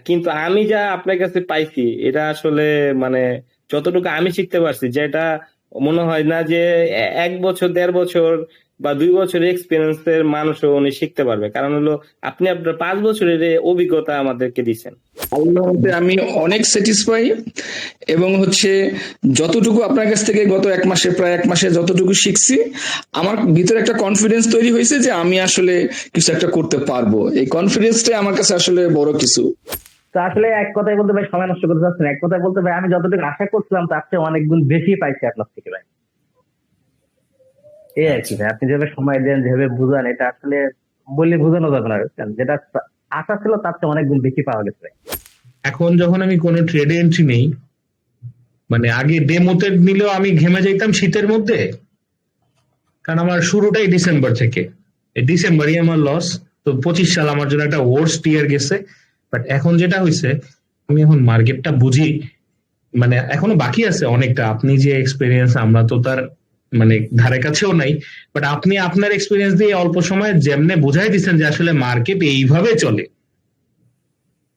কিন্তু আমি যা আপনার কাছে পাইছি এটা আসলে মানে যতটুকু আমি শিখতে পারছি, যেটা মনে হয় না যে 1 বছর 1.5 বছর বা 2 বছর এক্সপিরিয়েন্সের মানুষও উনি শিখতে পারবে। কারণ হলো আপনি আপনার 5 বছরের অভিজ্ঞতা আমাদেরকে দিচ্ছেন। আল্লাহতে আমি অনেক স্যাটিসফাই, এবং যতটুকু আপনার কাছ থেকে গত প্রায় 1 মাসে যতটুকু শিখছি, আমার ভিতরে একটা কনফিডেন্স তৈরি হয়েছে যে আমি আসলে কিছু একটা করতে পারবো। এই কনফিডেন্সটাই আমার কাছে আসলে বড় কিছু। তো আসলে এক কথায় বলতে ভাই সময় নষ্ট করতে চাচ্ছেন, এক কথায় বলতে ভাই আমি যতটুকু আশা করছিলাম তার চেয়ে অনেক গুণ বেশি পাইছি আপনার থেকে ভাই। এই আর কি ভাই, আপনি যেভাবে সময় দেন, যেভাবে বুঝান, এটা আসলে বললে বোঝানো যাবে না। যেটা আশা ছিল তার চেয়ে অনেক গুণ বেশি পাওয়া গেছে ভাই। এখন যখন আমি কোনো ট্রেডে এন্ট্রি নেই, মানে আগে ডেমোতে নিলেও আমি ঘেমে যাইতাম শীতের মধ্যে, কারণ আমার শুরুটাই ডিসেম্বর থেকে, এই ডিসেম্বরই আমার লস। তো 25 সাল আমার জন্য একটা ওয়ার্স্ট ইয়ার গেছে। বাট এখন যেটা হয়েছে, আমি এখন মার্কেটটা বুঝি, মানে এখনো বাকি আছে অনেকটা। আপনি যে এক্সপিরিয়েন্স, আমরা তো তার মানে ধারে কাছেও নাই, বাট আপনি আপনার এক্সপিরিয়েন্স দিয়ে অল্প সময়ে যেমনে বুঝাই দিচ্ছেন যে আসলে মার্কেট এইভাবে চলে,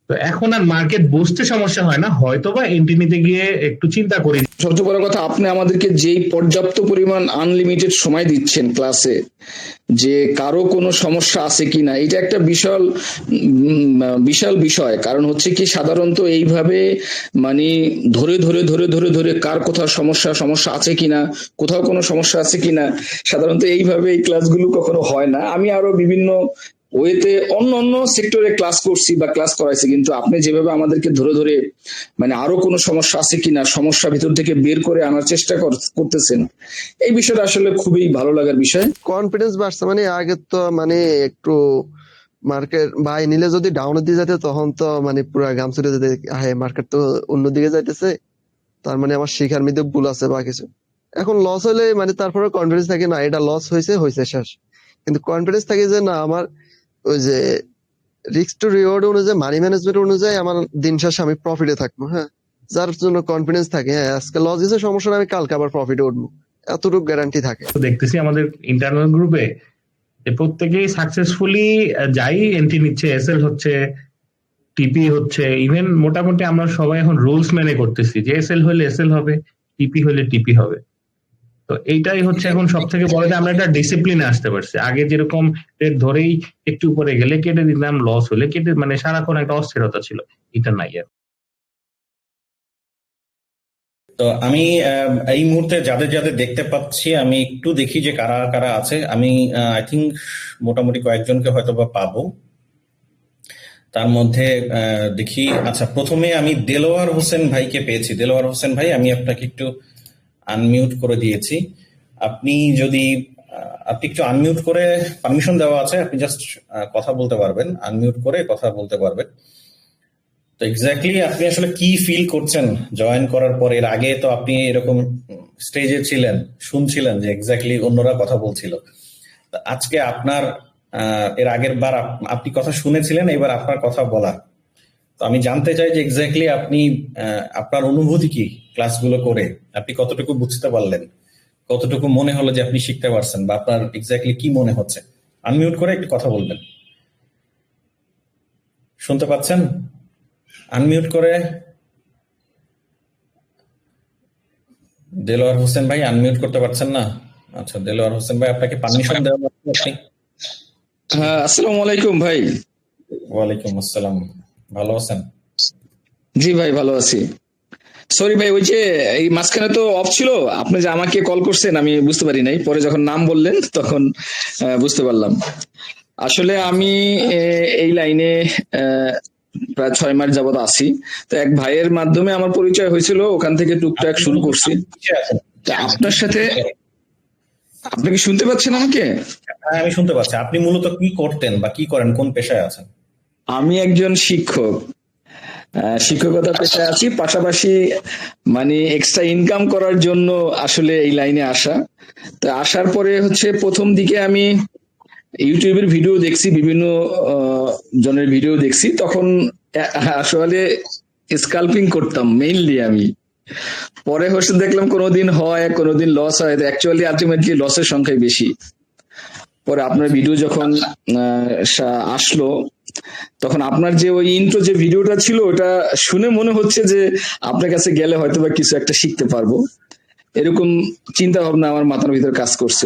তো এখন আর মার্কেট বুঝতে সমস্যা হয় না, হয়তো বা এন্ট্রি নিতে গিয়ে একটু চিন্তা করি। সবচেয়ে বড় কথা, আপনি আমাদেরকে যেই পর্যাপ্ত পরিমাণ আনলিমিটেড সময় দিচ্ছেন ক্লাসে, যে কারো কোনো সমস্যা আছে কিনা, এটা একটা বিশাল বিশাল বিষয়। কারণ কি, সাধারণত এইভাবে মানে ধরে ধরে ধরে ধরে ধরে কার কোথাও সমস্যা আছে কিনা, কোথাও কোনো সমস্যা আছে কিনা, সাধারণত এইভাবে এই ক্লাসগুলো কখনো হয় না। আমি আরো বিভিন্ন ওয়েতে অন্য অন্য সেক্টরে ক্লাস করছি বা ক্লাস করাইছি, কিন্তু আপনি যেভাবে আমাদেরকে ধরে ধরে মানে আরো কোনো সমস্যা আছে কিনা, সমস্যা ভিতর থেকে বের করে আনার চেষ্টা করতেছেন, এই বিষয়টা আসলে খুবই ভালো লাগার বিষয়। কনফিডেন্স বাড়ছে, মানে আগে তো মানে একটু মার্কেট বাই নিলে যদি ডাউনের দিকে যেতে, তখন তো মানে পুরো গাম ছুটে যেতে, হ্যাঁ মার্কেট তো অন্যদিকে যাইতেছে, তার মানে আমার শিখার মধ্যে ভুল আছে বা কিছু। এখন লস হলে মানে তারপরে কনফিডেন্স থাকে না, এটা লস হয়েছে শেষ। কিন্তু কনফিডেন্স থাকে যে না, আমার ওই যে রিস্ক টু রিওয়ার্ড অনুযায়ী, মানি ম্যানেজমেন্ট অনুযায়ী আমার দিন শেষে আমি প্রফিটে থাকবো। হ্যাঁ, যার জন্য কনফিডেন্স থাকে, হ্যাঁ আজকে লস দিয়েছে সমস্যা না, আমি কালকে আবার প্রফিটে উঠবো, এতটুকু গ্যারান্টি থাকে। দেখতেছি আমাদের ইন্টারনাল গ্রুপে প্রত্যেকেই সাকসেসফুলি যাই এন্ট্রি নিচ্ছে, এসএল হচ্ছে, টিপি হচ্ছে। ইভেন মোটামুটি আমরা সবাই এখন রুলস মেনে করতেছি যে এসএল হলে এসএল হবে, টিপি হলে টিপি হবে। তো এইটাই হচ্ছে এখন সব থেকে বড়, যে আমরা একটা ডিসিপ্লিনে আসতে পারছি। আগে যেরকম ধরেই একটু উপরে গেলে কেটে দিতাম, লস হলে কেটে, মানে সারাক্ষণ একটা অস্থিরতা ছিল, এটা নাই আর। তো আমি এই মুহূর্তে যাদের যাদের দেখতে পাচ্ছি, আমি একটু দেখি যে কারা কারা আছে। আমি আই থিঙ্ক মোটামুটি কয়েকজনকে হয়তো বা পাবো। তার মধ্যে দেখি, আচ্ছা প্রথমে আমি দেলোয়ার হোসেন ভাইকে পেয়েছি। দেলোয়ার হোসেন ভাই, আমি আপনাকে একটু আনমিউট করে দিয়েছি। আপনি যদি আপনি একটু আনমিউট করে, পারমিশন দেওয়া আছে, আপনি জাস্ট কথা বলতে পারবেন, আনমিউট করে কথা বলতে পারবেন। তো এক্স্যাক্টলি আপনি আসলে কি ফিল করছেন জয়েন করার পর? এর আগে তো আপনি এরকম স্টেজে ছিলেন, শুনছিলেন যে এক্স্যাক্টলি অন্যরা কথা বলছিল। আজকে আপনার এর আগের বার আপনি কথা শুনেছিলেন, এবার আপনার কথা বলা। তো আমি জানতে চাই যে এক্স্যাক্টলি আপনি আপনার অনুভূতি কি ক্লাসগুলো করে, আপনি কতটুকু বুঝতে পারলেন, কতটুকু মনে হলো যে আপনি শিখতে পারছেন, বা আপনার এক্স্যাক্টলি কি মনে হচ্ছে? আনমিউট করে একটু কথা বলবেন। শুনতে পাচ্ছেন? আনমিউট করে। দেলোয়ার হোসেন ভাই আনমিউট করতে পারছেন না? আচ্ছা, দেলোয়ার হোসেন ভাই, আপনাকে পারমিশন দেওয়া হচ্ছে আপনি? হ্যাঁ, আসসালামু আলাইকুম ভাই। ওয়ালাইকুম আসসালাম। ভালো আছেন? জি ভাই, ভালো আছি। সরি ভাই, ওই যে এই মাঝখানে তো অফ ছিল, আপনি যে আমাকে কল করছেন আমি বুঝতে পারি নাই, পরে যখন নাম বললেন তখন বুঝতে পারলাম। আসলে আমি এই লাইনে প্রায় 6 মাস যাবত আছি। তো এক ভাইয়ের মাধ্যমে আমার পরিচয় হয়েছিল, ওখান থেকে টুকটাক শুরু করছি। আপনার সাথে, আপনি কি শুনতে পাচ্ছেন আমাকে? হ্যাঁ, আমি শুনতে পাচ্ছি। আপনি মূলত কি করতেন বা কি করেন, কোন পেশায় আছেন? আমি একজন শিক্ষক, শিক্ষকতা পেশায় আছি, পাশাপাশি মানে এক্সট্রা ইনকাম করার জন্য আসলে এই লাইনে আসা। তো আসার পরে প্রথম দিকে আমি ইউটিউবের ভিডিও দেখছি, বিভিন্ন জনের ভিডিও দেখছি, তখন আসলে স্কাল্পিং করতাম মেইনলি আমি। পরে দেখলাম কোনোদিন হয়, কোনোদিন লস হয়, অ্যাকচুয়ালি আলটিমেটলি লসের সংখ্যাই বেশি। পরে আপনার ভিডিও যখন আসলো, তখন আপনার যে ওই ইন্ট্রো যে ভিডিওটা ছিল ওটা শুনে মনে হচ্ছে যে আপনার কাছে গেলে হয়তো বা কিছু একটা শিখতে পারবো, এরকম চিন্তা ভাবনা আমার মাথার ভিতরে কাজ করছে।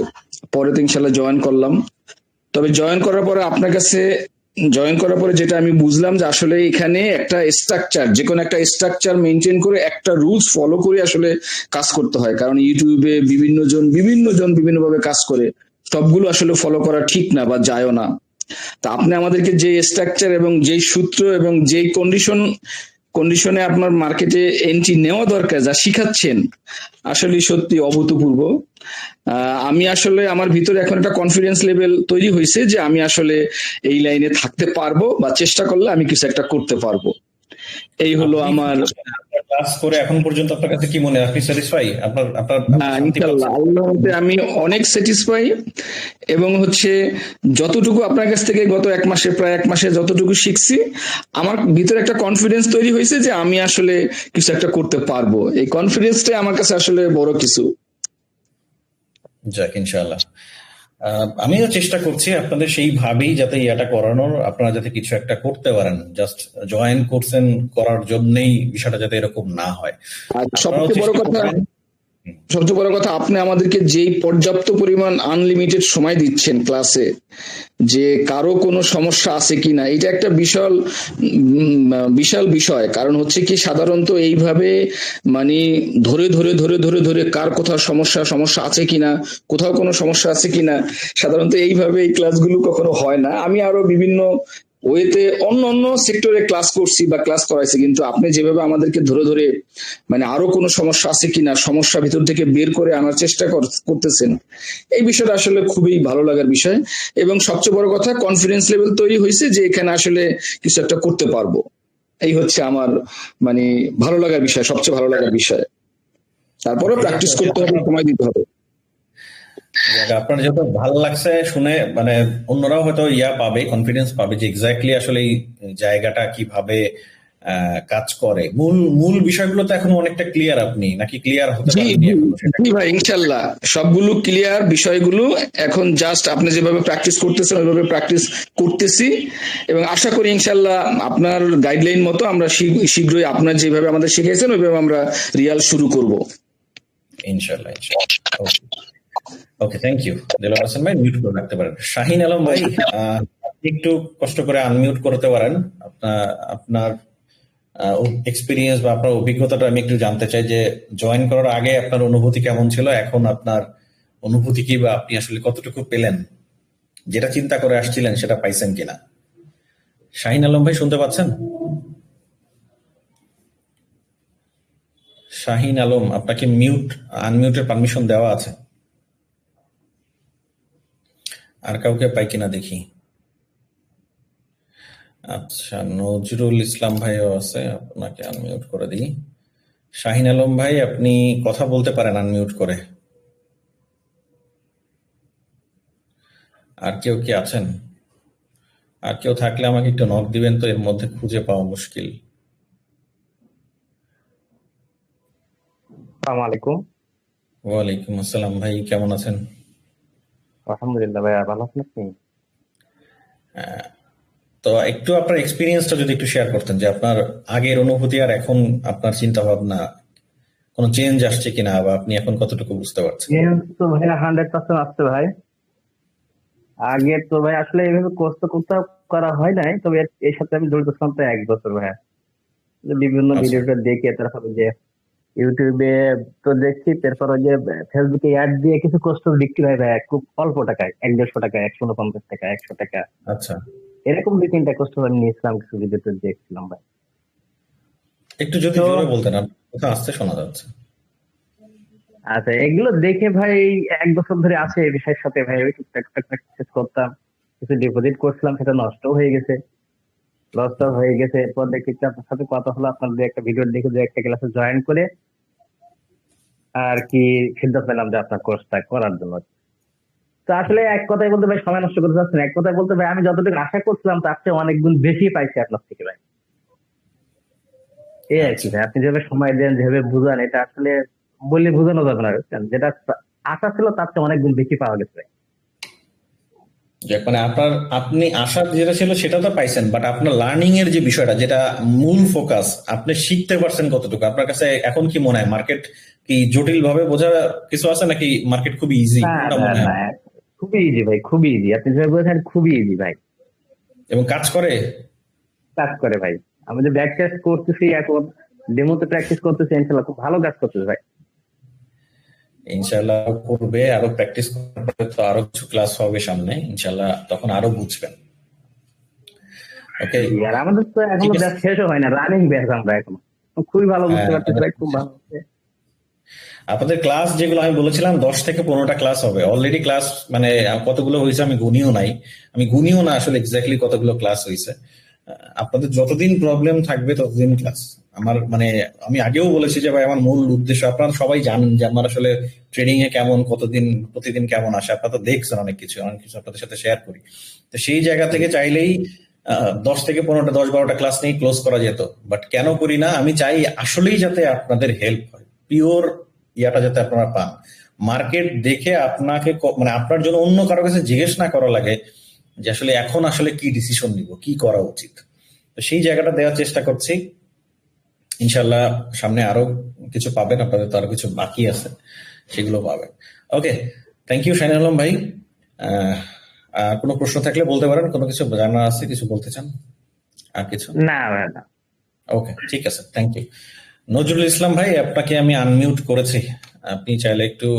পরে তো ইনশাল্লাহ জয়েন করলাম। তবে জয়েন করার পরে যেটা আমি বুঝলাম যে আসলে এখানে একটা স্ট্রাকচার, যে কোনো একটা স্ট্রাকচার মেনটেন করে একটা রুলস ফলো করে আসলে কাজ করতে হয়। কারণ ইউটিউবে বিভিন্ন জন বিভিন্নভাবে কাজ করে, সবগুলো আসলে ফলো করা ঠিক না বা যায়ও না। তা আপনি আমাদেরকে যে স্ট্রাকচার এবং যেই সূত্র এবং যেই কন্ডিশনে আপনার মার্কেটে এন্ট্রি নেওয়া দরকার যা শিখাচ্ছেন, আসলে সত্যি অভূতপূর্ব। আমি আসলে আমার ভিতরে এখন একটা কনফিডেন্স লেভেল তৈরি হয়েছে যে আমি আসলে এই লাইনে থাকতে পারবো, বা চেষ্টা করলে আমি কিছু একটা করতে পারবো। এই হলো আপনি আমার। ক্লাস করে এখন পর্যন্ত আপনার কাছে কি মনে হয়? আপনি স্যাটিসফাই? আপনার আপনার আপনি শান্তি ইনশাল্লাহ পাচ্ছেন? আল্লাহর মতে আমি অনেক স্যাটিসফাই। এবং যতটুকু আপনার কাছ থেকে গত প্রায় এক মাসে যতটুকু শিখছি, আমার ভিতরে একটা কনফিডেন্স তৈরি হয়েছে যে আমি আসলে কিছু একটা করতে পারবো। এই কনফিডেন্সটাই আমার কাছে আসলে বড় কিছু। যাক, ইনশাআল্লাহ। আমিও চেষ্টা করছি আপনাদের সেইভাবেই যাতে ইয়াটা করানোর, আপনারা যাতে কিছু একটা করতে পারেন। জাস্ট জয়েন করছেন করার জন্যই বিষয়টা যাতে এরকম না হয়। আর আপনারাও চেষ্টা করবেন। সবচেয়ে বড় কথা, আপনি আমাদেরকে যেই পর্যাপ্ত পরিমাণ আনলিমিটেড সময় দিচ্ছেন ক্লাসে, যে কারো কোনো সমস্যা আছে কিনা, এটা একটা বিশাল বিষয়। কারণ হচ্ছে কি, সাধারণত এইভাবে মানে ধরে কার কোথাও সমস্যা আছে কিনা, কোথাও কোনো সমস্যা আছে কিনা, সাধারণত এইভাবে এই ক্লাসগুলো কখনো হয় না। আমি আরো বিভিন্ন ওয়েতে অন্য সেক্টরে ক্লাস করছি বা ক্লাস করাইছি, কিন্তু আপনি যেভাবে আমাদেরকে ধরে মানে আরো কোনো সমস্যা আছে কিনা, সমস্যা ভিতর থেকে বের করে আনার চেষ্টা করতেছেন, এই বিষয়টা আসলে খুবই ভালো লাগার বিষয়। এবং সবচেয়ে বড় কথা, কনফিডেন্স লেভেল তৈরি হয়েছে যে এখানে আসলে কিছু একটা করতে পারবো। এই হচ্ছে আমার মানে ভালো লাগার বিষয়, সবচেয়ে ভালো লাগার বিষয়। তারপরে প্র্যাকটিস করতে হবে, সময় দিতে হবে। আপনার যত ভালো লাগছে শুনে, মানে অন্যরাও হয়তো পাবে, কনফিডেন্স পাবে যে এক্স্যাক্টলি আসলে এই জায়গাটা কিভাবে কাজ করে। মূল বিষয়গুলো তো এখন অনেকটা ক্লিয়ার। আপনি নাকি ক্লিয়ার হতে পারেননি এখনো? সেটা জি ভাই, ইনশাল্লাহ সবগুলো ক্লিয়ার বিষয়গুলো। এখন জাস্ট আপনি যেভাবে প্র্যাকটিস করতেছেন ওইভাবে প্র্যাকটিস করতেছি, এবং আশা করি ইনশাল্লাহ আপনার গাইডলাইন মতো আমরা শীঘ্রই আপনার যেভাবে আমাদের শিখিয়েছেন ওইভাবে আমরা রিয়াল শুরু করব। ইনশাল্লাহ। ওকে, থ্যাংক ইউ। দেলোয়ার হোসেন ভাই মিউট করে রাখতে পারেন। শাহিন আলম ভাই, আপনি একটু কষ্ট করে আনমিউট করতে পারেন। আপনার এক্সপিরিয়েন্স বা আপনার অভিজ্ঞতাটা আমি একটু জানতে চাই, যে জয়েন করার আগে আপনার অনুভূতি কেমন ছিল, এখন আপনার অনুভূতি কি, বা আপনি আসলে কতটুকু পেলেন, যেটা চিন্তা করে আসছিলেন সেটা পাইছেন কিনা। শাহিন আলম ভাই শুনতে পাচ্ছেন? শাহিন আলম, আপনাকে আনমিউটের পারমিশন দেওয়া আছে। আর কাউকে পাই কিনা দেখি। আচ্ছা, নজরুল ইসলাম ভাইও আছে, আপনাকে আনমিউট করে দিই। শাহিন আলম ভাই, আপনি কথা বলতে পারেন আনমিউট করে। আর কেউ কি আছেন? আর কেউ থাকলে আমাকে একটু নক দিবেন তো, এর মধ্যে খুঁজে পাওয়া মুশকিল। আসসালামু আলাইকুম। ওয়ালাইকুম আসসালাম ভাই, কেমন আছেন? আলহামদুলিল্লাহ ভাইয়া, ভালো আছেন আপনি? তো একটু আপনার এক্সপিরিয়েন্সটা যদি একটু শেয়ার করতেন, যে আপনার আগের অনুভূতি আর এখন আপনার চিন্তা ভাবনা কোনো চেঞ্জ আসছে কিনা, বা আপনি এখন কতটুকু বুঝতে পারছেন? তো ভাইয়া 100% আসছে ভাই। আগে তো ভাই আসলে এইভাবে কোর্স তো করা হয় নাই, তবে এর সাথে আমি জড়িত ছিলাম প্রায় 1 বছর ভাইয়া। বিভিন্ন আচ্ছা, ভিডিওটা দেখে, তারপরে যে ইউটিউবে তো দেখছি, তারপর ওই যে ফেসবুকে অ্যাড দিয়ে কিছু কোর্স তো বিক্রি হয় ভাইয়া খুব অল্প টাকায়, 150 টাকা, 150 টাকা, 100 টাকা, আচ্ছা। এরকম 2-3টা কোর্স আমি নিয়েছিলাম, কিছু ভিডিওতে দেখছিলাম ভাই। একটু যদি তো জোরে বলতেন, আপনার কথা আস্তে শোনা যাচ্ছে। আচ্ছা, এগুলো দেখে ভাই 1 বছর ধরে আছে এই বিষয়ের সাথে ভাই। ওই টুকটাক প্র্যাকটিস করতাম, কিছু ডিপোজিট করছিলাম, সেটা নষ্ট হয়ে গেছে, লসটা হয়ে গেছে। এরপর দেখি আপনার সাথে কথা হলো, আপনার দু একটা ভিডিও দেখে দু একটা ক্লাসে জয়েন করে আর কি সিদ্ধান্ত নিলাম যে আপনার কোর্সটা করার জন্য। তো আসলে এক কথায় বলতে ভাই, সময় নষ্ট করতে চাচ্ছেন, এক কথায় বলতে ভাই আমি যতটুকু আশা করছিলাম তার চেয়ে অনেক গুণ বেশি পাইছি আপনার থেকে ভাই। এই আর কি আচ্ছা, ভাই, আপনি যেভাবে সময় দেন, যেভাবে বুঝান, এটা আসলে বলে বোঝানো যাবে না, বুঝছেন? যেটা আশা ছিল তার চেয়ে অনেক গুণ বেশি পাওয়া গেছে ভাই। যাক, মানে আপনি আশা যেটা ছিল সেটা তো পাইছেন, বাট আপনার লার্নিং এর যে বিষয়টা, যেটা মূল ফোকাস, আপনি শিখতে পারছেন কতটুকু? আপনার কাছে এখন কি মনে হয় মার্কেট কি জটিল ভাবে বোঝা কিছু আছে, নাকি মার্কেট খুবই ইজি, না কোনটা না মনে হয়? না, খুবই ইজি ভাই, খুবই ইজি। আপনি যেভাবে বলেছেন খুবই ইজি ভাই। এবং কাজ করে? কাজ করে ভাই। আমি যে ব্যাক টেস্ট করতেছি এখন, ডেমোতে প্র্যাকটিস করতেছি, ইনশাল্লাহ খুব ভালো কাজ করতেছে ভাই। ইনশাল্লাহ করবে, আরো প্র্যাকটিস করবে, তো আরো কিছু ক্লাস হবে সামনে ইনশাল্লাহ, তখন আরো বুঝবেন। ওকে, জি, আর আমাদের তো ঠিক এখনো আছে। ব্যাচ শেষও হয় না, রানিং ব্যাচ আমরা এখনো। খুবই ভালো বুঝতে হ্যাঁ, পারতেছি ভাই, খুব ভালো হচ্ছে। আপনাদের ক্লাস যেগুলো আমি বলেছিলাম 10 থেকে 15টা ক্লাস হবে, অলরেডি ক্লাস মানে কতগুলো হয়েছে আমি গুনিও না আসলে এক্স্যাক্টলি কতগুলো ক্লাস হয়েছে। আপনাদের যতদিন প্রবলেম থাকবে ততদিন ক্লাস। আমার মানে আমি আগেও বলেছি যে ভাই, আমার মূল উদ্দেশ্য, আপনারা সবাই জানেন যে আমার আসলে ট্রেডিং এ কেমন, প্রতিদিন কেমন আসে, আপনারা তো দেখছেন, অনেক কিছু আপনাদের সাথে শেয়ার করি। তো সেই জায়গা থেকে চাইলেই 10 থেকে 15টা, 10-12টা ক্লাস নিয়ে ক্লোজ করা যেত, বাট কেন করি না? আমি চাই আসলেই যাতে আপনাদের হেল্প হয়, পিওর ইয়াটা যাতে আপনারা পান। মার্কেট দেখে আপনাকে মানে আপনার জন্য অন্য কারো কাছে জিজ্ঞেস না করা লাগে যে আসলে এখন আসলে কি ডিসিশন নিব, কি করা উচিত। তো সেই জায়গাটা দেওয়ার চেষ্টা করছি। ইনশাল্লাহ সামনে আরো কিছু পাবেন, আপনাদের তো আরো কিছু বাকি আছে, সেগুলো পাবেন। ওকে, থ্যাংক ইউ শাহিন আলম ভাই। আহ, আর কোনো প্রশ্ন থাকলে বলতে পারেন, কোনো কিছু জানার আছে, কিছু বলতে চান, আর কিছু? না ভাই না। ওকে, ঠিক আছে, থ্যাংক ইউ। নজরুল ইসলাম ভাই, আপনাকে আমি আনমিউট করেছি, আপনি চাইলে একটু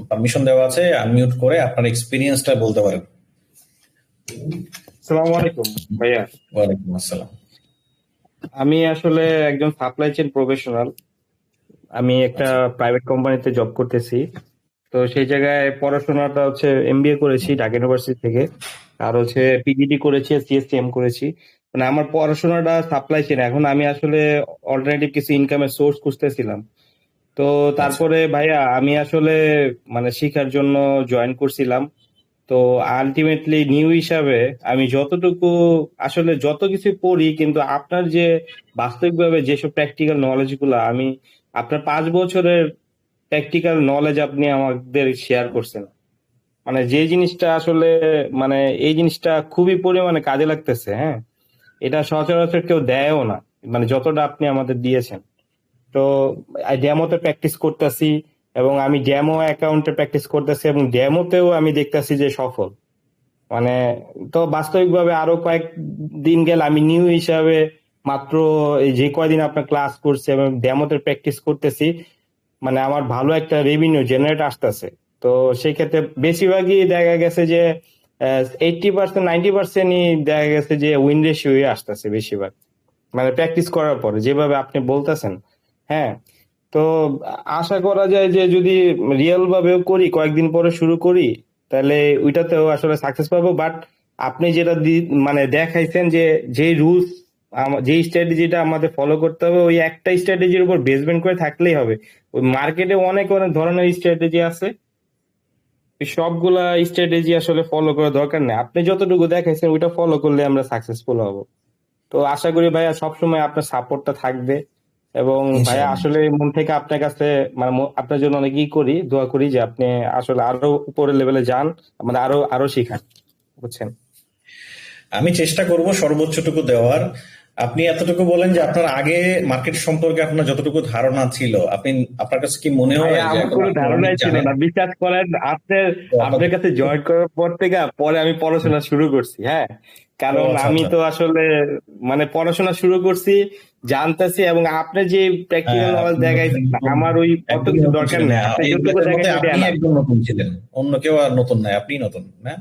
পারমিশন দেওয়া আছে, আনমিউট করে আপনার এক্সপিরিয়েন্সটা বলতে পারেন। আসসালামু আলাইকুম ভাইয়া। ওয়ালাইকুম আসসালাম। আমি আসলে একজন সাপ্লাই চেইন প্রফেশনাল। আমি একটা আচ্ছা, প্রাইভেট কোম্পানিতে জব করতেছি। তো সেই জায়গায় পড়াশোনাটা হচ্ছে এমবিএ করেছি ঢাকা ইউনিভার্সিটি থেকে, আর হচ্ছে পিজিডি করেছি, সিএসসিএম করেছি। মানে আমার পড়াশোনাটা সাপ্লাই চেইন। এখন আমি আসলে অল্টারনেটিভ কিছু ইনকামের সোর্স খুঁজতেছিলাম। তো আচ্ছা, তারপরে ভাইয়া আমি আসলে মানে শিখার জন্য জয়েন করছিলাম। তো আলটিমেটলি নিউ হিসাবে আমি যতটুকু আসলে যত কিছু পড়ি, কিন্তু আপনার যে বাস্তবিকভাবে যেসব প্র্যাকটিক্যাল নলেজ গুলা আমি আপনার 5 বছরের প্র্যাকটিক্যাল নলেজ আপনি আমাদের শেয়ার করছেন, মানে যে জিনিসটা আসলে মানে এই জিনিসটা খুবই পরিমাণে কাজে লাগতেছে। হ্যাঁ, এটা সচরাচর কেউ দেয়ও না, মানে যতটা আপনি আমাদের দিয়েছেন। তো ডেমোতে প্র্যাকটিস করতেছি, এবং আমি ডেমো অ্যাকাউন্টে প্র্যাকটিস করতেছি, এবং ডেমোতেও আমি দেখতেছি যে সফল। মানে তো বাস্তবিকভাবে আরো কয়েক দিন গেলে আমি নিউ হিসাবে মাত্র এই যে কয়দিন আপনার ক্লাস করছি এবং ডেমোতে প্র্যাকটিস করতেছি, মানে আমার ভালো একটা রেভিনিউ জেনারেট আসতেছে। তো সেই ক্ষেত্রে বেশিরভাগই দেখা গেছে যে 80%, 90%ই দেখা গেছে যে উইন রেশিও আসতেছে বেশিরভাগ, মানে প্র্যাকটিস করার পরে যেভাবে আপনি বলতেছেন। হ্যাঁ, তো আশা করা যায় যে যদি রিয়েল ভাবেও করি, কয়েকদিন পরে শুরু করি, তাহলে ওইটাতেও আসলে সাকসেস পাবো। বাট আপনি যেটা মানে দেখাইছেন যে যে রুলস, যে স্ট্র্যাটেজিটা আমাদের ফলো করতে হবে, ওই একটা স্ট্র্যাটেজির উপর বেসমেন্ট করে থাকলেই হবে। ওই মার্কেটে অনেক অনেক ধরনের স্ট্র্যাটেজি আছে, ওই সবগুলা স্ট্র্যাটেজি আসলে ফলো করার দরকার নেই। আপনি যতটুকু দেখাইছেন ওইটা ফলো করলে আমরা সাকসেসফুল হব। তো আশা করি ভাইয়া সবসময় আপনার সাপোর্টটা থাকবে। এবং ভাইয়া ইনশাল্লাহ। আসলে মন থেকে আপনার কাছে মানে আপনার জন্য অনেকই করি, দোয়া করি যে আপনি আসলে আরো উপরের লেভেলে যান, আমাদের আরো আরো শিখান, বুঝছেন। আমি চেষ্টা করব সর্বোচ্চটুকু দেওয়ার। আপনি এতটুকু বলেন যে আপনার আগে মার্কেট সম্পর্কে আপনার যতটুকু ধারণা ছিল, আপনার কাছে কি মনে হয় ভাইয়া যে আমার এখন কোনো আপনি অনেক ধারণাই ছিল জানেন? না, বিশ্বাস করেন। আপনার তো আপনার কাছে জয়েন করার পর থেকে পরে আমি পড়াশোনা শুরু করছি। হ্যাঁ, ও কারণ আচ্ছা, আমি আচ্ছা। তো আসলে মানে পড়াশোনা শুরু করছি, জানতেছি, এবং আপনি যে প্র্যাকটিক্যাল হ্যাঁ, নলেজ আপনি নতুন দেখাইছেন একদম, আমার ওই অত একদমই কিছু নতুন দরকার ছিলেন। নেই, হ্যাঁ, আপনি এই যতটুকু ব্যাচের মধ্যে দেখাইছেন ওটা আপনি না। একদম নতুন ছিলেন, অন্য কেউ আর নতুন নাই, আপনি নতুন না?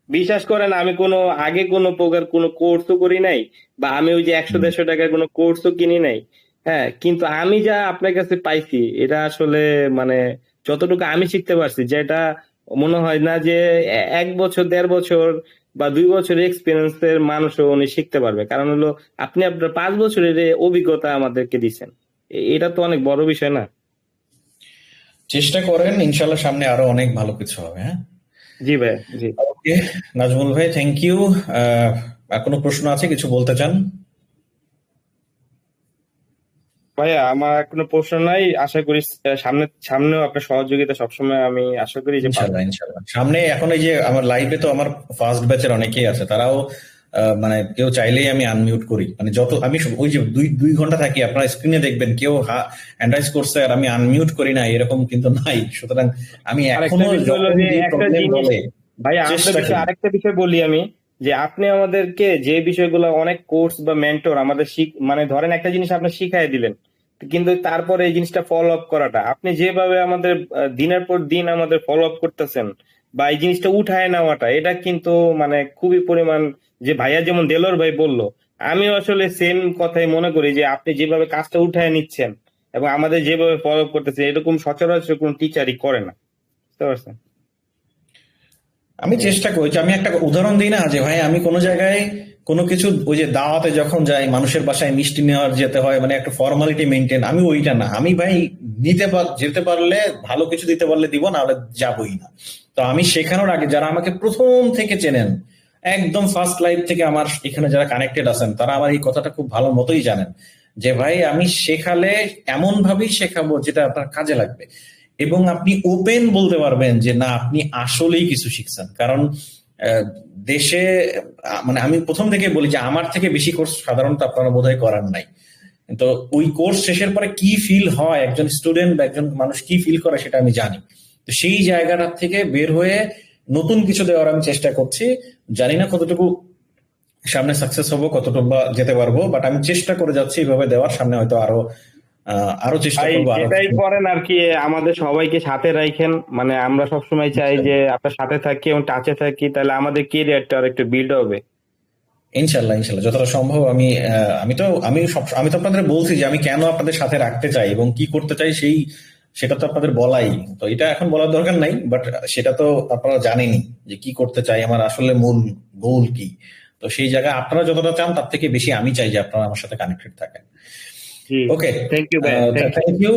বিশ্বাস করেন আমি কোনো আগে কোনো প্রকার কোনো কোর্সও করি নাই, বা আমি ওই যে 100-150 টাকার কোনো কোর্সও কিনি নাই। হ্যাঁ, কিন্তু আমি যা আপনার কাছে পাইছি এটা আসলে মানে যতটুকু আমি শিখতে পারছি, যেটা মনে হয় না যে 1 বছর, 1.5 বছর বা 2 বছরের এক্সপিরিয়েন্সের মানুষও উনি শিখতে পারবে। কারণ হলো আপনি আপনার 5 বছরের অভিজ্ঞতা আমাদেরকে দিচ্ছেন, এটা তো অনেক বড় বিষয় না। চেষ্টা করেন, ইনশাল্লাহ সামনে আরো অনেক ভালো কিছু হবে। হ্যাঁ, জি ভাই, জি। ওকে, নাজমুল ভাই, থ্যাংক ইউ। আর কোনো প্রশ্ন আছে, কিছু বলতে চান? ভাইয়া আমার আর কোনো প্রশ্ন নাই, আশা করি সামনেও আপনার সহযোগিতা সবসময় আমি আশা করি যে পাবো। ইনশাল্লাহ ইনশাল্লাহ। সামনে এখন এই যে আমার লাইভে তো আমার ফার্স্ট ব্যাচের অনেকেই আছে, তারাও মানে কেউ চাইলেই আমি আনমিউট করি, মানে যত আমি ওই যে দুই ঘন্টা থাকি আপনারা স্ক্রিনে দেখবেন কেউ হ্যান্ড রাইজ করছে আর আমি আনমিউট করি না, এরকম কিন্তু নাই। সুতরাং আমি আরেকটা এখনো বিষয় হলো যখন যে যে একটা প্রবলেম জিনিস, বলে ভাইয়া চেষ্টা করি। আরেকটা বিষয় বলি আমি, যে আপনি আমাদেরকে যে বিষয়গুলো অনেক কোর্স বা মেন্টর আমাদের মানে ধরেন একটা জিনিস আপনি শিখাই দিলেন, কিন্তু তারপরে এই জিনিসটা ফলো আপ করাটা, আপনি যেভাবে আমাদের দিনের পর দিন আমাদের ফলো আপ করতেছেন বা এই জিনিসটা উঠায় নেওয়াটা, এটা কিন্তু মানে খুবই পরিমাণ, যে ভাইয়া যেমন দেলোর ভাই বললো, আমিও আসলে সেম কথাই মনে করি যে আপনি যেভাবে কাজটা উঠায় নিচ্ছেন এবং আমাদের যেভাবে ফলো আপ করতেছেন, এরকম সচরাচর কোন টিচারই করে না, বুঝতে পারছেন? আমি চেষ্টা করি যে আমি একটা উদাহরণ দিই না, যে ভাই আমি কোনো জায়গায় কোনো কিছু ওই যে দাওয়াতে যখন যাই মানুষের বাসায় মিষ্টি নেওয়ার যেতে হয়, মানে একটা ফর্মালিটি মেনটেন, আমি ওইটা না। আমি ভাই যেতে পারলে ভালো কিছু দিতে পারলে দিব, না হলে যাবই না। তো আমি শেখানোর আগে যারা আমাকে প্রথম থেকে চেনেন, একদম ফার্স্ট লাইফ থেকে আমার এখানে যারা কানেক্টেড আছেন, তারা আমার এই কথাটা খুব ভালো মতোই জানেন যে ভাই আমি শেখালে এমন ভাবেই শেখাবো যেটা আপনার কাজে লাগবে, এবং আপনি ওপেন বলতে পারবেন যে না আপনি আসলেই কিছু শিখছেন। কারণ দেশে মানে আমি প্রথম থেকে বলি যে আমার থেকে বেশি কোর্স সাধারণত আপনারা বোধহয় করার নাই। তো ওই কোর্স শেষের পরে কি ফিল হয় একজন স্টুডেন্ট বা একজন মানুষ কি ফিল করে সেটা আমি জানি। তো সেই জায়গাটা থেকে বের হয়ে নতুন কিছু দেওয়ার আমি চেষ্টা করছি। জানি না কতটুকু সামনে সাকসেস হবো, কতটুকু বা যেতে পারবো, বাট আমি চেষ্টা করে যাচ্ছি এইভাবে দেওয়ার। সামনে হয়তো আরো চেষ্টা ভাই করবো আরো যেটাই করেন আর কি, আমাদের সবাইকে সাথে রাখেন, মানে আমরা সবসময় চাই যে আপনার সাথে থাকি এবং টাচে থাকি, তাহলে আমাদের কেরিয়ারটা আর একটু বিল্ড হবে। ইনশাল্লাহ ইনশাল্লাহ যতটা সম্ভব। আমি তো আপনাদের বলছি যে আমি কেন আপনাদের সাথে রাখতে চাই এবং কি করতে চাই, সেটা তো আপনাদের বলাই। তো এটা এখন বলার দরকার নাই, বাট সেটা তো আপনারা জানেনই যে কি করতে চাই, আমার আসলে মূল গোল কি। তো সেই জায়গায় আপনারা যতটা চান তার থেকে বেশি আমি চাই যে আপনারা আমার সাথে কানেক্টেড থাকেন। জি, ওকে, থ্যাংক ইউ ভাই, thank you. Thank you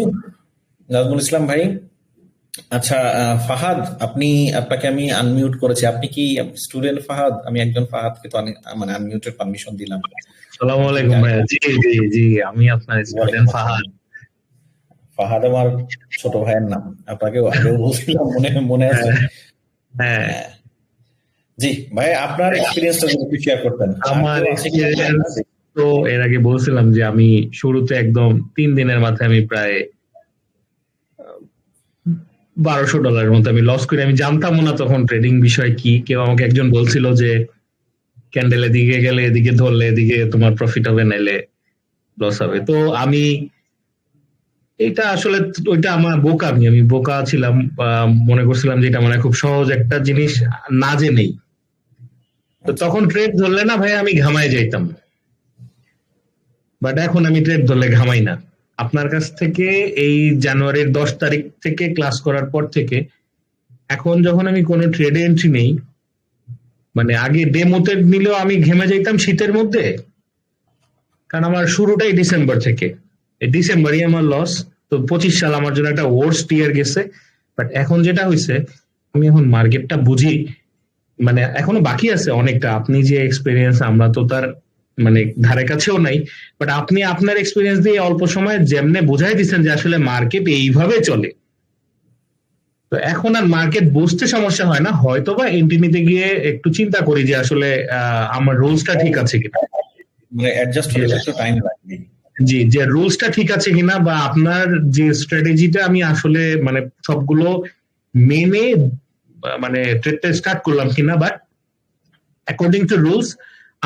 Nazmul Islam ভাই। আচ্ছা, ফাহাদ, আপনাকে আমি আনমিউট করেছি, আপনি কি স্টুডেন্ট ফাহাদ? আমি একজন ফাহাদকে তো মানে আনমিউটের পারমিশন দিলাম। আসসালামু আলাইকুম ভাইয়া। জি জি জি, আমি আপনার স্টুডেন্ট ফাহাদ। ফাহাদ আমার ছোট ভাইয়ের নাম, আপনাকে আগেও বলছিলাম, মনে আছে? হ্যাঁ, জি ভাই, আপনার এক্সপিরিয়েন্সটা যদি একটু শেয়ার করতেন। আমার এক্সপিরিয়েন্স তো এর আগে বলছিলাম যে আমি শুরুতে একদম 3 দিনের মাথায় আমি প্রায় $1200 মতো আমি লস করি। আমি জানতাম না তখন ট্রেডিং বিষয় কি। কেউ আমাকে একজন বলছিল যে ক্যান্ডেল এদিকে গেলে এদিকে ধরলে এদিকে তোমার প্রফিট হবে, নাইলে লস হবে। তো আমি এটা আসলে ওইটা আমার আমি বোকা ছিলাম, মনে করছিলাম যে এটা মানে খুব সহজ একটা জিনিস, না জেনেই। তো তখন ট্রেড ধরলে না ভাই আমি ঘামায় যাইতাম, বাট এখন আমি ট্রেড ধরলে ঘামাই না। আপনার কাছ থেকে এই জানুয়ারির 10 তারিখ থেকে ক্লাস করার পর থেকে এখন যখন আমি কোনো ট্রেডে এন্ট্রি নেই, মানে আগে ডেমোতে নিলেও আমি ঘেমে যাইতাম শীতের মধ্যে, কারণ আমার শুরুটাই ডিসেম্বর থেকে। এই ডিসেম্বরই আমার লস। তো 25 সাল আমার জন্য একটা ওয়ার্স্ট ইয়ার গেছে। বাট এখন যেটা হয়েছে, আমি এখন মার্কেটটা বুঝি, মানে এখনো বাকি আছে অনেকটা। আপনি যে এক্সপিরিয়েন্স, আমরা তো তার মানে ধারে কাছেও নাই, বাট আপনি আপনার এক্সপিরিয়েন্স দিয়ে অল্প সময় যেমনে বোঝাই দিচ্ছেন যে আসলে মার্কেট এইভাবে চলে। তো এখন আর মার্কেট বুঝতে সমস্যা হয় না, হয়তো বা এন্ট্রি নিতে গিয়ে একটু চিন্তা করি যে আসলে আমার রুলসটা ঠিক আছে কিনা, মানে অ্যাডজাস্ট হতে একটু টাইম লাগবে। জি, যে রুলসটা ঠিক আছে কিনা, বা আপনার যে স্ট্র্যাটেজিটা আমি আসলে মানে সবগুলো মেনে মানে ট্রেডটা স্টার্ট করলাম কিনা। বাট অ্যাকর্ডিং টু রুলস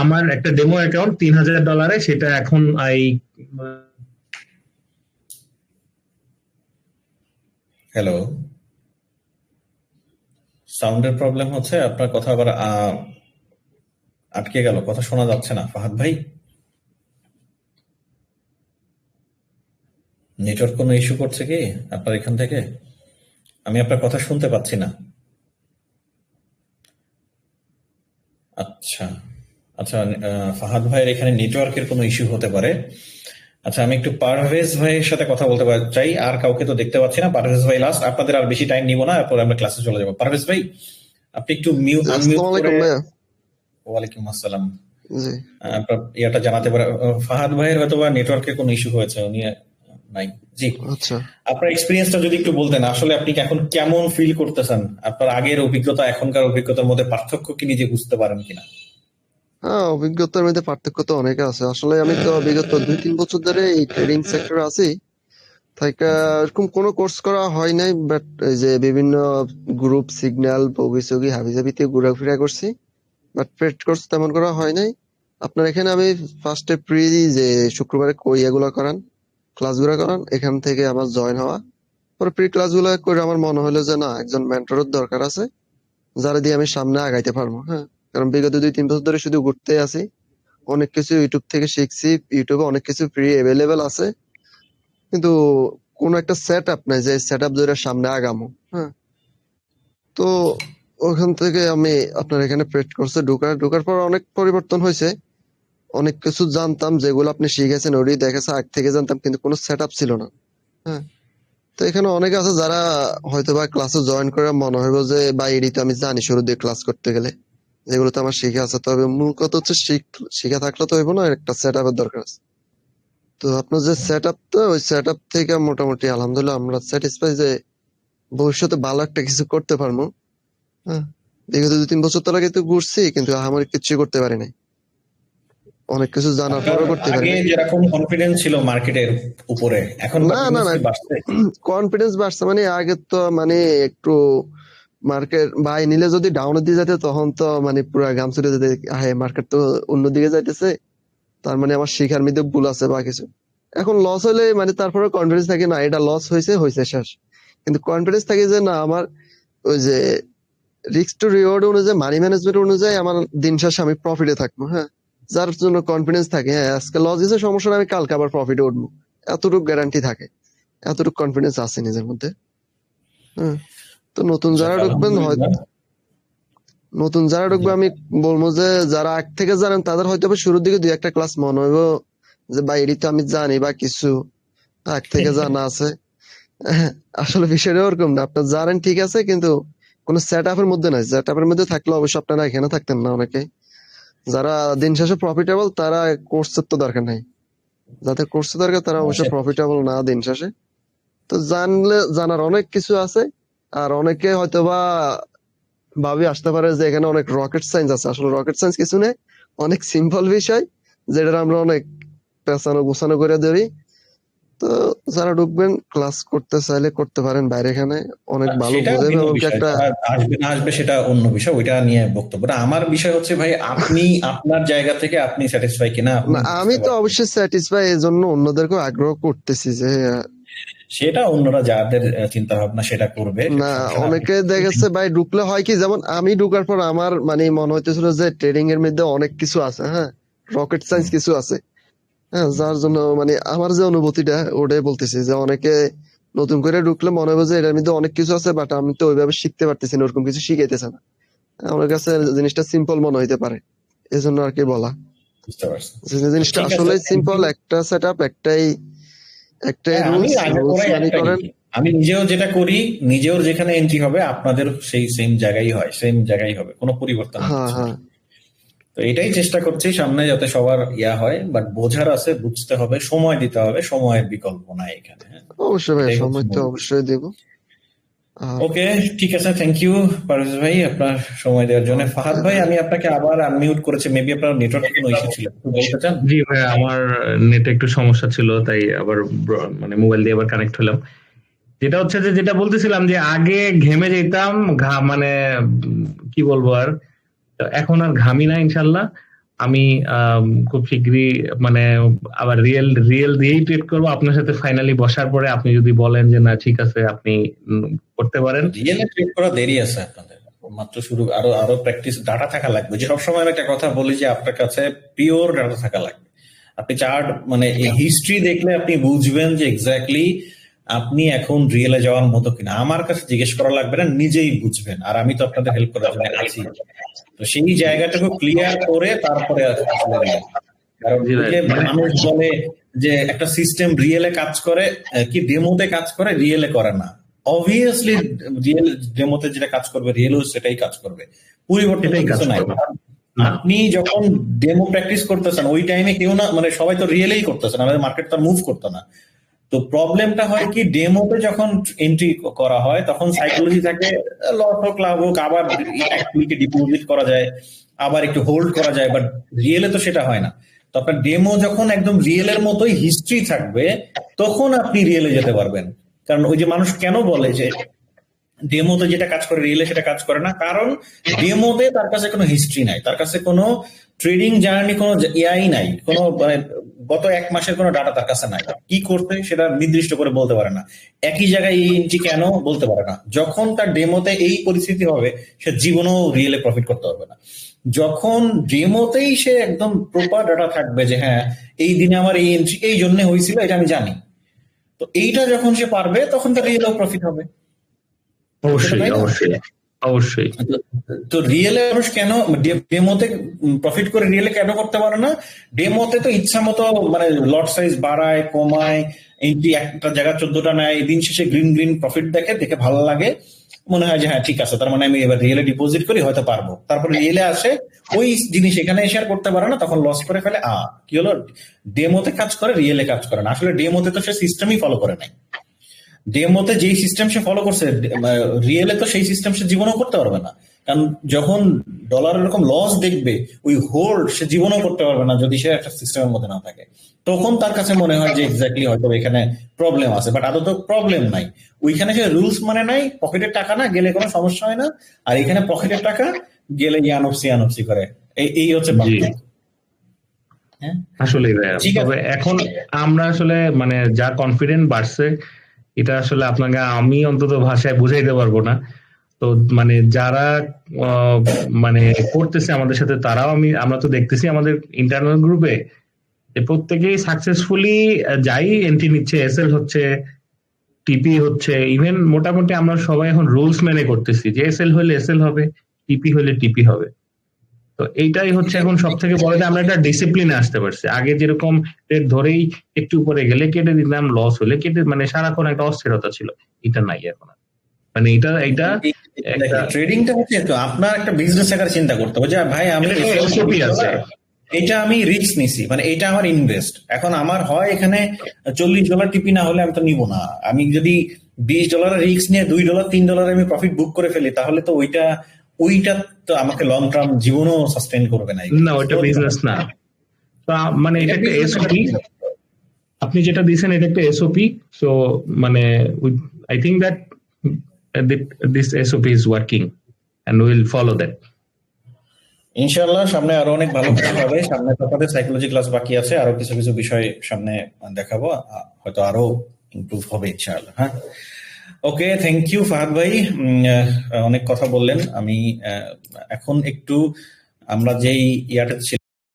আমার একটা ডেমো অ্যাকাউন্ট $3000, সেটা এখন হ্যালো, সাউন্ডের প্রবলেম হচ্ছে, আপনার কথা আবার আটকে গেল, কথা শোনা যাচ্ছে না। ফাহাদ ভাই, নেটওয়ার্ক কোনো ইস্যু করছে কি আপনার এখান থেকে? আমি আপনার কথা শুনতে পাচ্ছি না। আচ্ছা আচ্ছা, ফাহাদ ভাইয়ের এখানে নেটওয়ার্কের কোনো ইস্যু হতে পারে। আচ্ছা, আমি একটু পারভেজ ভাইয়ের সাথে কথা বলতে চাই, আর কাউকে তো দেখতে পাচ্ছি না। পারভেজ ভাই লাস্ট, আপনাদের আর বেশি টাইম নিব না, এরপর আমরা ক্লাসে চলে যাবো। পারভেজ ভাই, আপনি একটু আনমিউট আসসালামু করে। আলাইকুম ভাইয়া। ওয়ালাইকুম আসসালাম। জি আপনার ইয়াটা জানাতে পারে। ফাহাদ ভাইয়ের হয়তো বা নেটওয়ার্কের কোনো ইস্যু হয়েছে, উনি নাই। জি, আচ্ছা। আপনার এক্সপিরিয়েন্সটা যদি একটু বলতেন, আসলে আপনি এখন কেমন ফিল করতেছেন, আপনার আগের অভিজ্ঞতা এখনকার অভিজ্ঞতার মধ্যে পার্থক্য কি নিজে বুঝতে পারেন কিনা? হ্যাঁ, অভিজ্ঞতার মধ্যে পার্থক্য তো অনেক আছে। আসলে আমি তো বিগত 2-3 বছর ধরে এই ট্রেডিং সেক্টরে আছি। থাইকা আচ্ছা, এরকম কোনো কোর্স করা হয় নাই, বাট এই যে বিভিন্ন গ্রুপ সিগন্যাল বগি হাবিজাবিতে ঘোরাফেরা করছি, বাট পেড কোর্স তেমন করা হয় নাই। আপনার এখানে আমি ফার্স্টে যে শুক্রবারে এগুলো করান, ক্লাসগুলো করান, এখান থেকে আমার জয়েন হওয়া। পরে ক্লাসগুলো করে আমার মনে হলো যে না, একজন মেন্টরের দরকার আছে যারা দিয়ে আমি সামনে আগাইতে পারবো। হ্যাঁ, কারণ বিগত 2-3 বছর ধরে শুধু ঘুরতে আছি, অনেক কিছু ইউটিউব থেকে শিখছি, ইউটিউবে অনেক কিছু ফ্রি অ্যাভেলেবেল আছে, কিন্তু কোনো একটা সেট আপ নাই যে সেট আপ ধরে সামনে আগামো। হ্যাঁ, তো ওখান থেকে আমি আপনার এখানে পেড কোর্সে ঢোকার পর অনেক পরিবর্তন হয়েছে। অনেক কিছু জানতাম যেগুলো আপনি শিখেছেন, ওরই দেখেছে আগ থেকে জানতাম, কিন্তু কোনো সেট আপ ছিল না। হ্যাঁ, তো এখানে অনেকে আছে যারা হয়তো বা ক্লাসে জয়েন করে মনে হইব যে বা এডি তো আমি জানি শুরু দিয়ে ক্লাস করতে গেলে, যেগুলো তো আমার শিখে আছে। তবে মূল কথা হচ্ছে শিখা থাকলে তো হইব না, একটা সেট আপের দরকার আছে। তো আপনার যে সেট আপটা, ওই সেট আপ থেকে মোটামুটি আলহামদুলিল্লাহ আমরা স্যাটিসফাই যে ভবিষ্যতে ভালো একটা কিছু করতে পারবো। হ্যাঁ, বিগত 2-3 বছর তো আগে তো ঘুরছি, কিন্তু আমার কিছু করতে পারি নাই, অনেক কিছু জানার আপনার পরেও করতে পারি আগে নাই। যেরকম কনফিডেন্স ছিল মার্কেটের উপরে, এখন না না কনফিডেন্স না, কি বাড়ছে? কনফিডেন্স বাড়ছে মানে আগে তো মানে একটু মার্কেট বাই নিলে যদি ডাউনের দিকে যেতে তখন তো মানে পুরো গাম ছুটে যেতে, হ্যাঁ মার্কেট তো অন্যদিকে যাইতেছে, তার মানে আমার শিখার মধ্যে ভুল আছে বা কিছু। এখন লস হলে মানে তারপরে কনফিডেন্স থাকে না, এটা লস হয়েছে শেষ। কিন্তু কনফিডেন্স থাকে যে না, আমার ওই যে রিস্ক টু রিওয়ার্ড অনুযায়ী, মানি ম্যানেজমেন্ট অনুযায়ী আমার দিন শেষে আমি প্রফিটে থাকবো। হ্যাঁ, যার জন্য কনফিডেন্স থাকে, হ্যাঁ আজকে লস দিয়েছে সমস্যা নাই, আমি কালকে আবার প্রফিটে উঠবো, এতটুকু গ্যারান্টি থাকে, এতটুকু কনফিডেন্স আছে নিজের মধ্যে। হ্যাঁ, তো নতুন যারা যাক, ঢুকবেন হয়তো, আলহামদুলিল্লাহ। নতুন যারা জি, ঢুকবে আমি বলবো যে যারা আগ থেকে জানেন তাদের হয়তো বা শুরুর দিকে 2-1টা ক্লাস মনে হইব যে বা এটি তো আমি জানি বা কিছু আগ থেকে জানা আছে। হ্যাঁ, আসলে বিষয়টা ওরকম না, আপনার জানেন ঠিক আছে, কিন্তু কোন সেট আপের মধ্যে নাই। সেট আপের মধ্যে থাকলে অবশ্যই আপনারা এখানে থাকতেন না অনেকে। যারা দিন শেষে প্রফিটেবল তারা কোর্সের তো দরকার নাই, যাদের কোর্সের দরকার তারা অবশ্যই প্রফিটেবল না দিন শেষে। তো জানার অনেক কিছু আছে। আর অনেকে হয়তোবা ভাবি আসতে পারে যে এখানে অনেক রকেট সায়েন্স আছে, আসলে রকেট সায়েন্স কিছু নেই, অনেক সিম্পল বিষয় যেটা আমরা অনেক পেছানো গোছানো করে ধরি। তো যারা ঢুকবেন ক্লাস করতে চাইলে করতে পারেন, বাইরে এখানে অনেক ভালো সেটা বোঝাবে ভিন্ন এবং বিষয়, একটা যারা আসবে না আসবে সেটা অন্য বিষয়, ওইটা নিয়ে বক্তব্য না। আমার বিষয় হচ্ছে ভাই, আপনি আপনার জায়গা থেকে আপনি স্যাটিসফাই কিনা, আপনি না, আমি বুঝতে তো পারছেন। অবশ্যই স্যাটিসফাই, এই জন্য অন্যদেরকে আগ্রহ করতেছি যে সেটা অন্যরা যাদের চিন্তা ভাবনা সেটা করবে, না, সমস্যা না। অনেকে দেখেছে ভাই ঢুকলে হয় কি, যেমন আমি ঢুকার পর আমার মানে মনে হইতেছিল যে ট্রেডিং এর মধ্যে অনেক কিছু আছে, হ্যাঁ রকেট সায়েন্স কিছু আছে। হ্যাঁ, যার জন্য মানে আমার যে অনুভূতিটা ওটাই বলতেছি যে অনেকে নতুন করে ঢুকলে মনে হবে যে এটার মধ্যে অনেক কিছু আছে, বাট আমি তো ওইভাবে শিখতে পারতেছি না, ওরকম কিছু শিখাইতেছে না। আমার কাছে জিনিসটা সিম্পল মনে হইতে পারে, এই জন্য আর কি বলা বুঝতে পারছি। যে জিনিসটা ঠিক আছে, আসলে থ্যাংক সিম্পল, ইউ। একটা সেট আপ, একটাই হ্যাঁ, আমি রুলস আগে করাই মানি একটাই। করেন। আমি নিজেও যেটা করি, নিজেও যেখানে এন্ট্রি হবে আপনাদের সেই সেম জায়গায় হয়, সেম জায়গায় হবে, কোনো পরিবর্তনের হ্যাঁ কিছু হ্যাঁ, নেই। তো এটাই চেষ্টা করছি সামনে যাতে সবার হয়, বাট বোঝার আছে, বুঝতে হবে, সময় দিতে হবে, সময়ের বিকল্প নাই এখানে। হ্যাঁ, অবশ্যই ভাই, এটাই হচ্ছে সময় তো মূল বিষয়। অবশ্যই দিব। আর ওকে, ঠিক আছে, থ্যাংক ইউ পারভেজ ভাই আপনার সময় দেওয়ার জন্য। ফাহাদ ওকে ভাই, ভাই, আমি আপনাকে আবার আনমিউট করেছি, মেবি আপনার নেটওয়ার্কে কোনো ইস্যু ছিল, একটু বলতে চান? জি ভাই, আমার নেটে একটু সমস্যা ছিল, তাই আবার মানে মোবাইল দিয়ে আবার কানেক্ট হলাম। যেটা হচ্ছে যে, যেটা বলতেছিলাম যে আগে ঘেমে যেতাম, মানে কি বলবো আর, তো এখন আর ঘামি না ইনশাল্লাহ। আমি খুব শীঘ্রই মানে আবার রিয়েল রিয়েল দিয়েই ট্রেড করবো আপনার সাথে। ফাইনালি বসার পরে আপনি যদি বলেন যে না ঠিক আছে আপনি করতে পারেন। রিয়েলে ট্রেড করা দেরি আছে আপনাদের, মাত্র শুরু, আরো আরো প্র্যাকটিস, ডাটা থাকা লাগবে। যে সবসময় আমি একটা কথা বলি যে আপনার কাছে পিওর ডাটা থাকা লাগবে। আপনি চার্ট মানে এই হিস্ট্রি দেখলে আপনি বুঝবেন যে এক্স্যাক্টলি আপনি এখন রিয়েলে যাওয়ার মতো কিনা। আমার কাছে জিজ্ঞেস করা লাগবে না, নিজেই বুঝবেন। আর আমি তো আপনাদের হেল্প করার জন্য আছি। তো সেই জায়গাটাকে ক্লিয়ার করে তারপরে আসলে রিয়েল। কারণ জি ওই ভাই, যে মানে মানুষ বলে যে একটা সিস্টেম রিয়েলে কাজ করে, কি ডেমোতে কাজ করে, রিয়েলে করে না। অবভিয়াসলি রিয়েল ডেমোতে যেটা কাজ করবে রিয়েলও সেটাই কাজ করবে, পরিবর্তন তো এটাই কাজ কিছু নাই। করবে না। আপনি যখন ডেমো প্র্যাকটিস করতেছেন ওই টাইমে কেউ না, মানে সবাই তো রিয়েলেই করতেছেন, আমাদের মার্কেট তো মুভ করতো না। তো প্রবলেমটা হয় কি, ডেমোতে যখন এন্ট্রি করা হয় তখন সাইকোলজি থাকে লস হোক লাভ হোক, আবার এক ক্লিকে ডিপোজিট করা যায়, আবার একটু হোল্ড করা যায়, বাট রিয়েলে তো সেটা হয় না। তো আপনার ডেমো যখন একদম রিয়েলের মতোই হিস্ট্রি থাকবে, তখন আপনি রিয়েলে যেতে পারবেন। কারণ ওই যে মানুষ কেন বলে যে ডেমোতে যেটা কাজ করে রিয়েলে সেটা কাজ করে না, কারণ ডেমোতে তার কাছে কোনো হিস্ট্রি নাই, তার কাছে কোনো ট্রেডিং জার্নি, কোনো এআই নাই, কোনো মানে গত 1 মাসের কোনো ডাটা তার কাছে নাই, কি করতে সেটা নির্দিষ্ট করে বলতে পারে না, একই জায়গায় এই এন্ট্রি কেন বলতে পারে না। যখন তার ডেমোতে এই পরিস্থিতি হবে, সে জীবনেও রিয়েলে প্রফিট করতে পারবে না। যখন ডেমোতেই সে একদম প্রপার ডাটা থাকবে যে হ্যাঁ এই দিনে আমার এই এন্ট্রি এই জন্য হয়েছিল, এটা আমি জানি, তো এইটা যখন সে পারবে তখন তার রিয়েলেও প্রফিট হবে। অবশ্যই তাই না? অবশ্যই অবশ্যই। তো রিয়েলে মানুষ কেন ডেমোতে প্রফিট করে রিয়েলে কেন করতে পারে না? ডেমোতে তো ইচ্ছা মতো মানে লট সাইজ বাড়ায় কমায়, এন্ট্রি একটা জায়গা 14টা নেয়, দিন শেষে গ্রিন গ্রিন প্রফিট দেখে ভালো লাগে, মনে হয় যে হ্যাঁ ঠিক আছে, তার মানে আমি এবার রিয়েলে ডিপোজিট করি, হয়তো পারবো। তারপরে রিয়েলে আসে ওই জিনিস এখানে এসে আর করতে পারে না, তখন লস করে ফেলে। কি হলো, ডেমোতে কাজ করে রিয়েলে কাজ করে না। আসলে ডেমোতে তো সে সিস্টেমই ফলো করে নাই। ডেমোতে যেই সিস্টেম সে ফলো করছে, রিয়েলে তো সেই সিস্টেম সে জীবনেও করতে পারবে না। কারণ যখন ডলার এরকম লস দেখবে, ওই হোল্ড সে জীবনেও করতে পারবে না যদি সে একটা সিস্টেমের মধ্যে না থাকে। তখন তার কাছে মনে হয় যে এক্স্যাক্টলি হয়তো এখানে প্রবলেম আছে, বাট আদৌ তো প্রবলেম নাই। ওইখানে সে রুলস মানে নাই, পকেটের টাকা না গেলে কোনো সমস্যা হয় না, আর এখানে পকেটের টাকা গেলে ইয়ানফসি করে। এই হচ্ছে জি, পার্থক্য। হ্যাঁ, আসলে ভাইয়া। ঠিক আছে। তবে এখন আমরা আসলে মানে যা কনফিডেন্ট বাড়ছে, এটা আসলে আপনাকে আমি অন্তত ভাষায় বুঝাইতে পারবো না। তো মানে যারা আহ, মানে করতেছে আমাদের সাথে, তারাও আমরা তো দেখতেছি আমাদের ইন্টারনাল গ্রুপে প্রত্যেকেই সাকসেসফুলি যাই এন্ট্রি নিচ্ছে, এসএল হচ্ছে, টিপি হচ্ছে। ইভেন মোটামুটি আমরা সবাই এখন রুলস মেনে করতেছি যে এসএল হলে এসএল হবে, টিপি হলে টিপি হবে। তো এইটাই হচ্ছে এখন সব থেকে বড়, যে আমরা একটা ডিসিপ্লিনে আসতে পারছি। আগে যেরকম রেট ধরেই একটু উপরে গেলে কেটে দিতাম, লস হলে কেটে, মানে সারাক্ষণ একটা অস্থিরতা ছিল, এটা নাই এখন আর। মানে এটা একটা ট্রেডিংটা হচ্ছে তো আপনার একটা বিজনেস আকারে চিন্তা করতে হবে যে ভাই আমি এসওপি আছে। এটা আমি রিস্ক নিছি, মানে এটা আমার ইনভেস্ট। এখন আমার হয় এখানে $40 টিপি না হলে আমি তো নিব না। আমি যদি $20 রিস্ক নিয়ে $2 $3 আমি প্রফিট বুক করে ফেলি, তাহলে তো ওইটা তো আমাকে লং টার্ম জীবনও সাস্টেইন করবে না। না, ওইটা বিজনেস না। তো মানে এটা একটা এসওপি, আপনি যেটা দিয়েছেন এটা একটা এসওপি। সো মানে I think that this SOP is working and will follow that. ইনশাআল্লাহ সামনে আরো অনেক ভালো কিছু হবে। সামনে তো আমাদের সাইকোলজি ক্লাস বাকি আছে, আরো কিছু কিছু বিষয় সামনে দেখাবো, হয়তো আরো ইমপ্রুভ হবে ইনশাআল্লাহ। হ্যাঁ, ওকে, থ্যাংক ইউ ফাহাদ ভাই, অনেক কথা বললেন। আমি এখন একটু আমরা যেই ইয়াটা